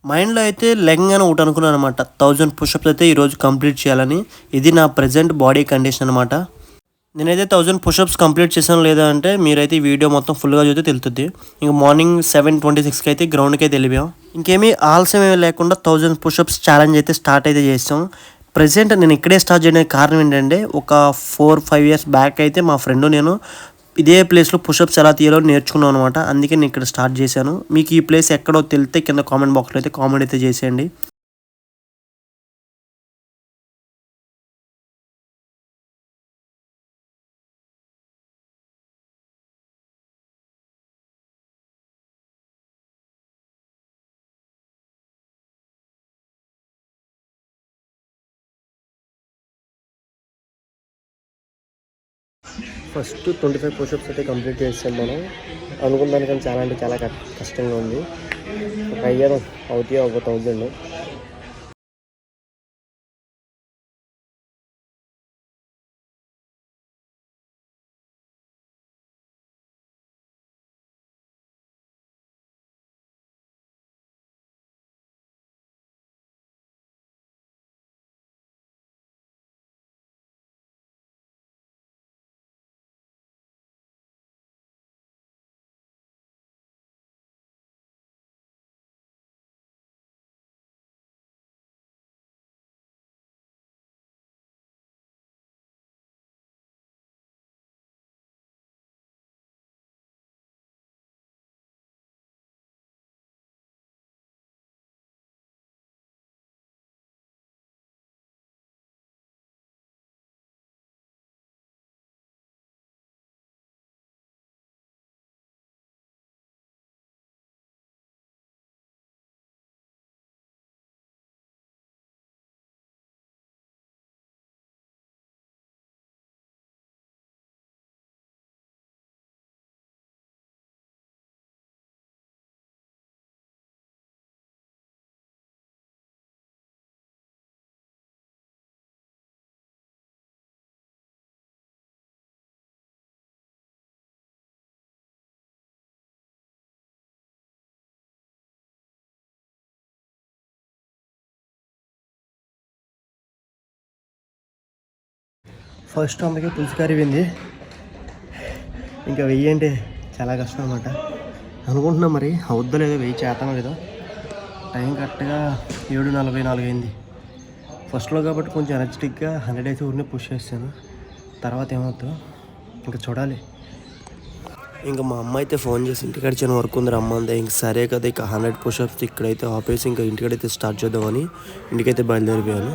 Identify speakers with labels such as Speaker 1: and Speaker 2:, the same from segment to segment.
Speaker 1: మైండ్‌లో అయితే లెగ్గానే ఒకటనుకున్నాననమాట. 1000 పుషప్స్ అయితే ఈరోజు కంప్లీట్ చేయాలని. ఇది నా ప్రెజెంట్ బాడీ కండిషన్ అనమాట. నేనైతే 1000 పుషప్స్ కంప్లీట్ చేశానో లేదా అంటే మీరైతే ఈ వీడియో మొత్తం ఫుల్‌గా చూస్తే తెలుస్తది. ఇంక మార్నింగ్ 7:26కి అయితే గ్రౌండ్‌కైతే ఎళ్ళిపోయాం. ఇంకేమీ ఆలస్యం ఏమీ లేకుండా 1000 పుషప్స్ ఛాలెంజ్ అయితే స్టార్ట్ అయితే చేసాం. ప్రెజెంట్ నేను ఇక్కడే స్టార్ట్ చేయడానికి కారణం ఏంటంటే ఒక 4, 5 ఇయర్స్ బ్యాక్ అయితే మా ఫ్రెండ్ నేను ఇదే ప్లేస్‌లో పుషప్స్ ఎలా తీయాలో నేర్చుకున్నాం అనమాట. అందుకే నేను ఇక్కడ స్టార్ట్ చేశాను. మీకు ఈ ప్లేస్ ఎక్కడో తెలిస్తే కింద కామెంట్ బాక్స్‌లో అయితే కామెంట్ అయితే చేసేయండి. ఫస్ట్ 25 పుషప్స్ అయితే కంప్లీట్ చేసాం మనం. అనుకున్న దానికన్నా చాలా అంటే చాలా కష్టంగా ఉంది. ఒక అయ్యాను అవుతాయో ఒక 1000. ఫస్ట్ అందుకే పులుసు కర్రీ వింది. ఇంకా వెయ్యి అంటే చాలా కష్టం అనమాట. అనుకుంటున్నాం మరి అవుద్దో లేదో, వెయ్యి చేతనో లేదో. టైం కరెక్ట్గా 7:44 అయింది. ఫస్ట్లో కాబట్టి కొంచెం ఎనర్జెటిక్గా 100 అయితే ఊరినే పుష్ చేస్తాను. తర్వాత ఏమవుతుందో ఇంకా చూడాలి. ఇంకా మా అమ్మ అయితే ఫోన్ చేసి ఇంటికాడ చిన్న వర్క్ ఉంది రమ్మంది. ఇంక సరే కదా ఇక 100 పుషప్స్ ఇక్కడైతే ఆపేసి ఇంకా ఇంటికాడైతే స్టార్ట్ చేద్దామని ఇంటికైతే బయలుదేరిపోయాను.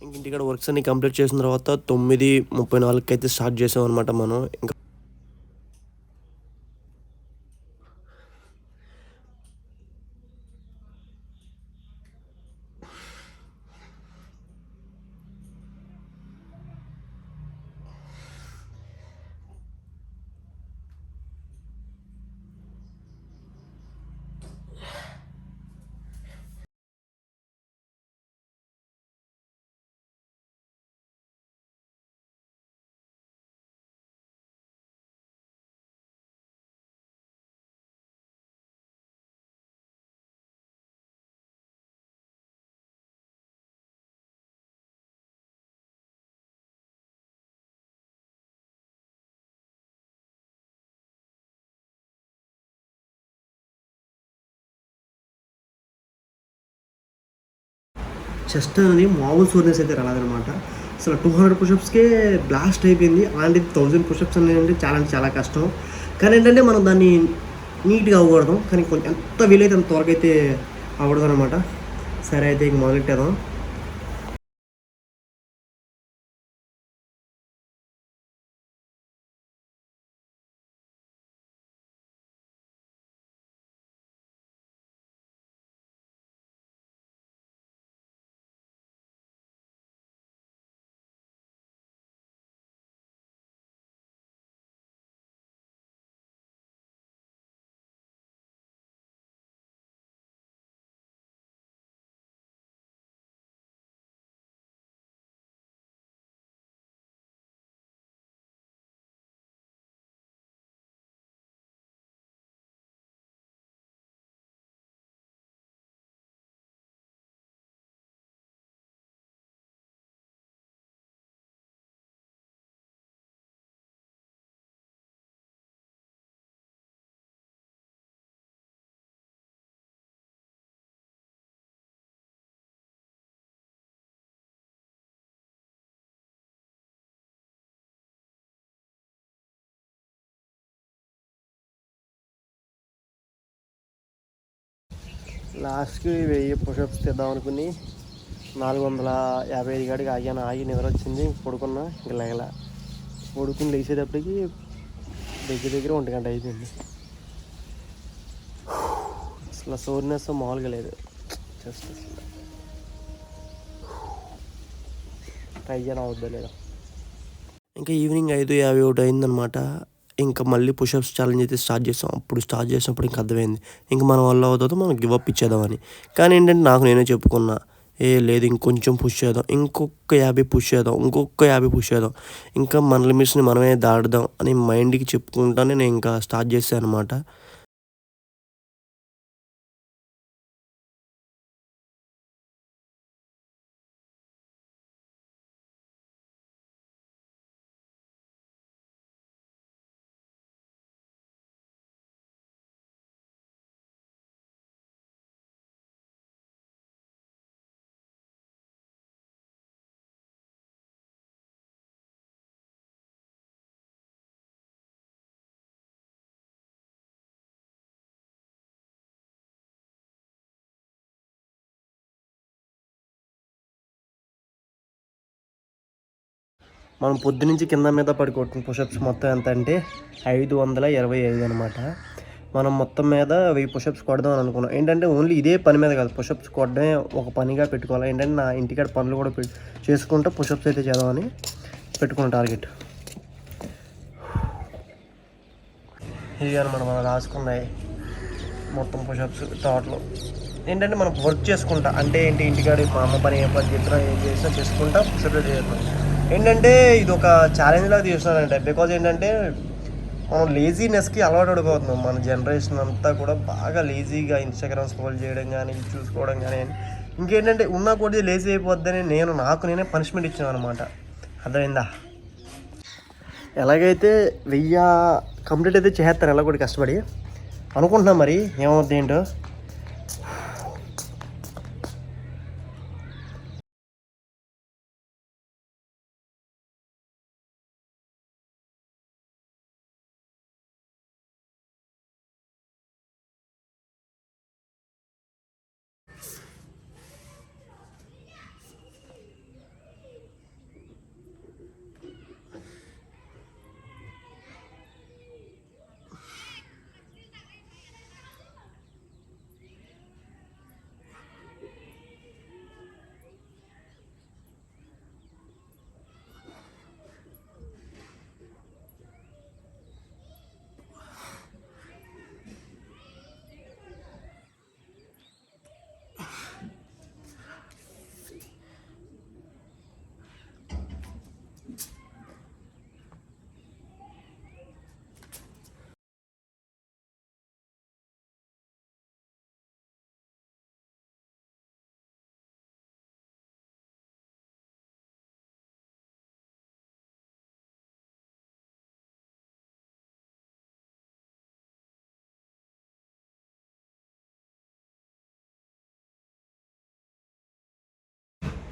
Speaker 1: ఇంక ఇంటికాడ వర్క్స్ అన్ని కంప్లీట్ చేసిన తర్వాత 9:34కి అయితే స్టార్ట్ చేసాం అనమాట మనం. ఇంకా చెస్ట్ అనేది మామూలు సోర్నెస్ అయితే రాలేదనమాట. అసలు 200 పుషప్స్కే బ్లాస్ట్ అయిపోయింది. అలాంటిది 1000 పుషప్స్ అనేది అంటే చాలా అంటే చాలా కష్టం. కానీ ఏంటంటే మనం దాన్ని నీట్గా అవ్వకూడదు. కానీ కొంచెం ఎంత వీలైతే అంత త్వరగా అయితే అవ్వకూడదు అనమాట. సరే అయితే ఇంక మొదలెట్టేద్దాం. లాస్ట్కి 1000 పుషప్స్ తెద్దాం అనుకుని 455 కాడికి ఆగాను. ఆగి నిద్ర వచ్చింది, పడుకున్నా. ఇంకా లేగల పడుకుని లేచేటప్పటికి దగ్గర 1 గంట అయిపోయింది. అసలు సోర్నెస్ మామూలుగా లేదు. జస్ట్ ట్రై చేయడం అవుద్దా లేదా. ఇంకా ఈవినింగ్ 5:51 అయిందనమాట. ఇంకా మళ్ళీ పుషప్స్ ఛాలెంజ్ అయితే స్టార్ట్ చేసాం. అప్పుడు స్టార్ట్ చేసినప్పుడు ఇంకా అర్థమైంది ఇంకా మన వల్ల అవుతుందో మనం గివప్ ఇచ్చేద్దామని. కానీ ఏంటంటే నాకు నేనే చెప్పుకున్నా, లేదు ఇంకొంచెం పుష్ చేద్దాం, ఇంకొక 50 పుష్ చేద్దాం, ఇంకొక 50 పుష్ చేద్దాం, ఇంకా మన లిమిట్స్ని మనమే దాటుదాం అని మైండ్కి చెప్పుకుంటానే నేను ఇంకా స్టార్ట్ చేశాను అనమాట. మనం పొద్దునుంచి కింద మీద పడి కొట్టిన పుషప్స్ మొత్తం ఎంత అంటే 525 అనమాట. మనం మొత్తం మీద 1000 పుషప్స్ కొడదాం అని అనుకున్నాం. ఏంటంటే ఓన్లీ ఇదే పని మీద కాదు, పుషప్స్ కొట్టడమే ఒక పనిగా పెట్టుకోవాలి. ఏంటంటే నా ఇంటికాడ పనులు కూడా చేసుకుంటూ పుషప్స్ అయితే చేద్దామని పెట్టుకున్న టార్గెట్. ఇవి అనమాట మనం రాసుకున్నాయి మొత్తం పుషప్స్ టోటల్. ఏంటంటే మనం వర్క్ చేసుకుంటా, అంటే ఏంటి ఇంటికాడ మా అమ్మ పని ఏం పని చెప్పినా ఏం చేసినా చేసుకుంటా పుషప్స్ చేస్తున్నాం. ఏంటంటే ఇది ఒక ఛాలెంజ్ లాగా తీసుకున్నానంటే, బికాజ్ ఏంటంటే మనం లేజీనెస్కి అలవాటు పడిపోతున్నాం. మన జనరేషన్ అంతా కూడా బాగా లేజీగా ఇన్స్టాగ్రామ్ స్క్రోల్ చేయడం కానీ చూసుకోవడం కానీ. ఇంకేంటంటే ఉన్నా కూడా లేజీ అయిపోద్దని నాకు నేనే పనిష్మెంట్ ఇచ్చాను అనమాట. అర్థమైందా. ఎలాగైతే 1000 కంప్లీట్ అయితే చేస్తాను ఎలా కూడా కష్టపడి అనుకుంటున్నాం. మరి ఏమవుద్ది ఏంటో.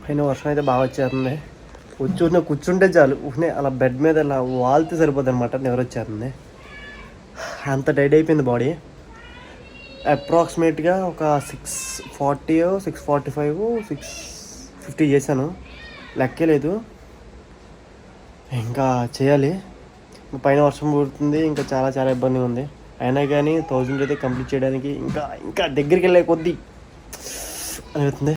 Speaker 1: పైన వర్షం అయితే బాగా వచ్చేస్తుంది. కూర్చుంటే చాలు అలా బెడ్ మీద ఇలా వాల్తే సరిపోద్ది అనమాట. నిద్ర వచ్చేస్తుంది, అంత టైట్ అయిపోయింది బాడీ. అప్రాక్సిమేట్గా ఒక 640 645 650 చేశాను, లెక్కే లేదు. ఇంకా చేయాలి. పైన వర్షం పడుతుంది, ఇంకా చాలా ఇబ్బందిగా ఉంది. అయినా కానీ 1000 అయితే కంప్లీట్ చేయడానికి ఇంకా దగ్గరికి వెళ్ళే కొద్దీ అనిపిస్తుంది.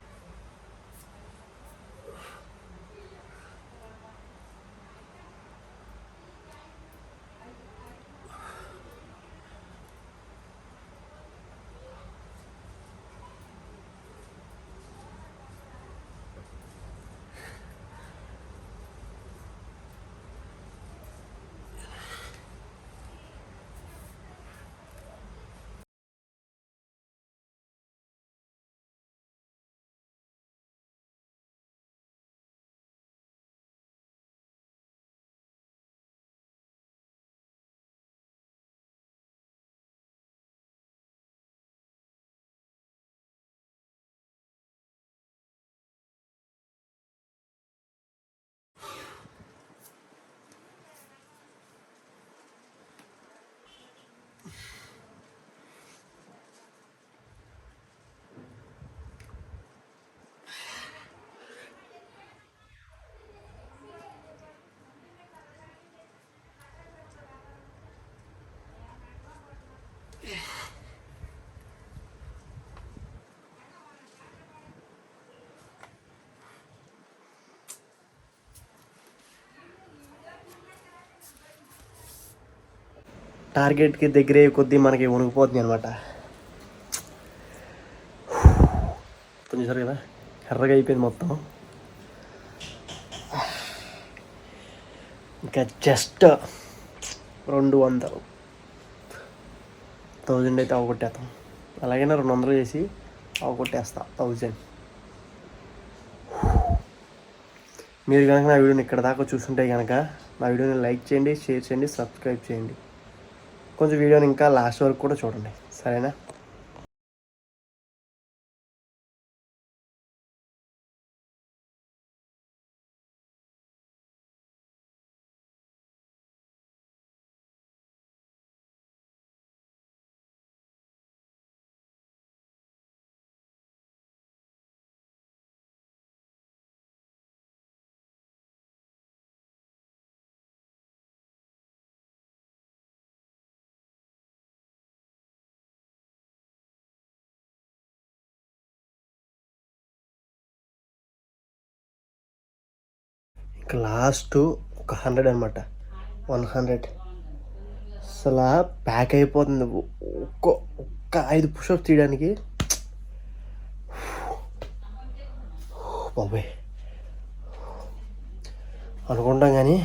Speaker 1: టార్గెట్కి దగ్గరే కొద్దీ మనకి వణికిపోతుంది అనమాట. చూసారు కదా, ఎర్రగా అయిపోయింది మొత్తం. ఇంకా జస్ట్ 200 1000 అయితే అవగొట్టేస్తాం. అలాగైనా 200 చేసి అవగొట్టేస్తా 1000. మీరు కనుక నా వీడియోని ఇక్కడ దాకా చూస్తుంటే కనుక నా వీడియోని లైక్ చేయండి, షేర్ చేయండి, సబ్స్క్రైబ్ చేయండి. కొంచెం వీడియోని ఇంకా లాస్ట్ వరకు కూడా చూడండి, సరేనా? ఇంకా లాస్ట్ ఒక 100 అనమాట, 100 అసలు ప్యాక్ అయిపోతుంది. ఒక్క 5 పుషప్స్ తీయడానికి బాబాయ్ అనుకుంటాం, కానీ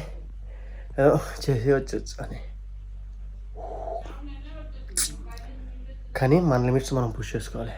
Speaker 1: చేసి వచ్చచ్చు అని. కానీ మన లిమిట్స్ మనం పుష్ చేసుకోవాలి.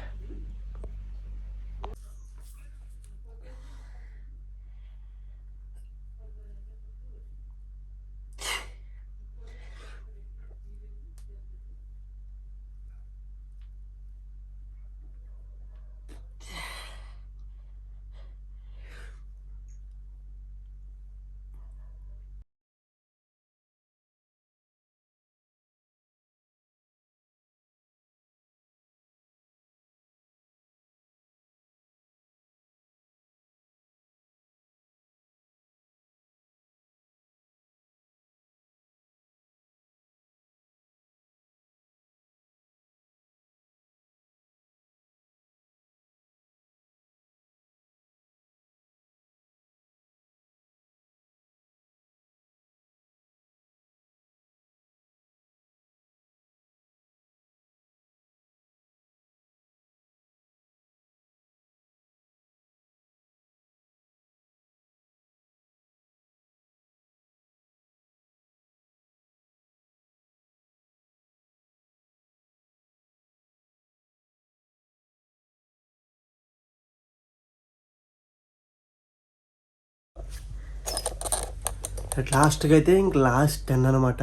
Speaker 1: లాస్ట్కి అయితే ఇంక లాస్ట్ 10 అనమాట.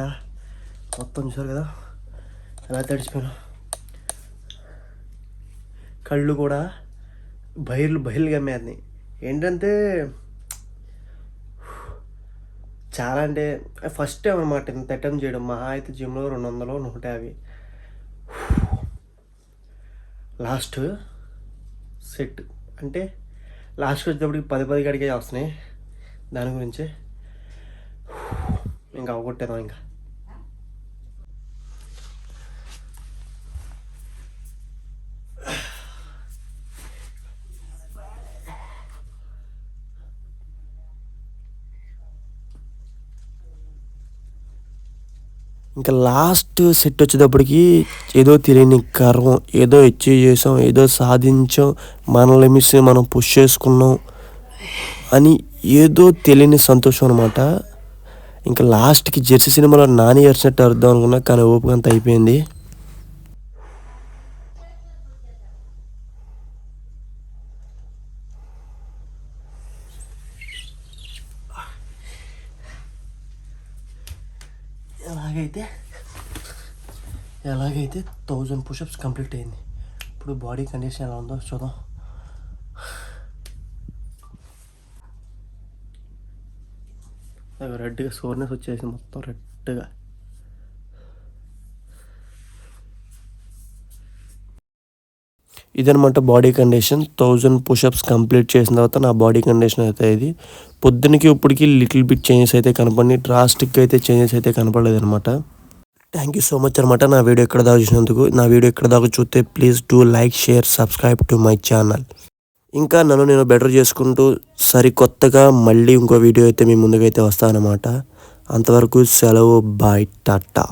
Speaker 1: మొత్తం చూసారు కదా ఎలా తడిచిపోయాను. కళ్ళు కూడా బయలు గమ్మేది. ఏంటంటే చాలా, అంటే ఫస్ట్ టైం అనమాట ఇంత అటెంప్ట్ చేయడం. మహా అయితే జిమ్లో 200 150. లాస్ట్ సెట్ అంటే లాస్ట్కి వచ్చేటప్పటికి 10 గడికే వస్తున్నాయి. దాని గురించి ఇంకా అవగొట్టేదాం. ఇంకా లాస్ట్ సెట్ వచ్చేటప్పటికి ఏదో తెలియని గర్వం, ఏదో అచీవ్ చేసాం, ఏదో సాధించాం, మన లిమిట్స్ మనం పుష్ చేసుకున్నాం అని ఏదో తెలియని సంతోషం అనమాట. ఇంకా లాస్ట్కి జెర్సీ సినిమాలో నాని ఏడ్చినట్టు అర్థం అనుకున్నా, కానీ ఓపిక అంతా అయిపోయింది. ఎలాగైతే 1000 పుషప్స్ కంప్లీట్ అయింది. ఇప్పుడు బాడీ కండిషన్ ఎలా ఉందో చూద్దాం. రెడ్గా సోర్నెస్ వచ్చేసి మొత్తం రెడ్గా. ఇదనమాట బాడీ కండిషన్. 1000 పుషప్స్ కంప్లీట్ చేసిన తర్వాత నా బాడీ కండిషన్ అయితే ఇది. పొద్దునకి ఇప్పటికి లిటిల్ బిట్ చేంజెస్ అయితే కనపడి, డ్రాస్టిక్గా అయితే చేంజెస్ అయితే కనపడలేదు అనమాట. థ్యాంక్ యూ సో మచ్ అనమాట నా వీడియో ఎక్కడ దాకా చూసినందుకు. నా వీడియో ఎక్కడ దాకా చూస్తే please do like, share, subscribe to my channel. ఇంకా నన్ను నేను బెటర్ చేసుకుంటూ సరికొత్తగా మళ్ళీ ఇంకో వీడియో అయితే మీ ముందుకైతే వస్తానన్నమాట. అంతవరకు సెలవు, బాయ్, టాటా.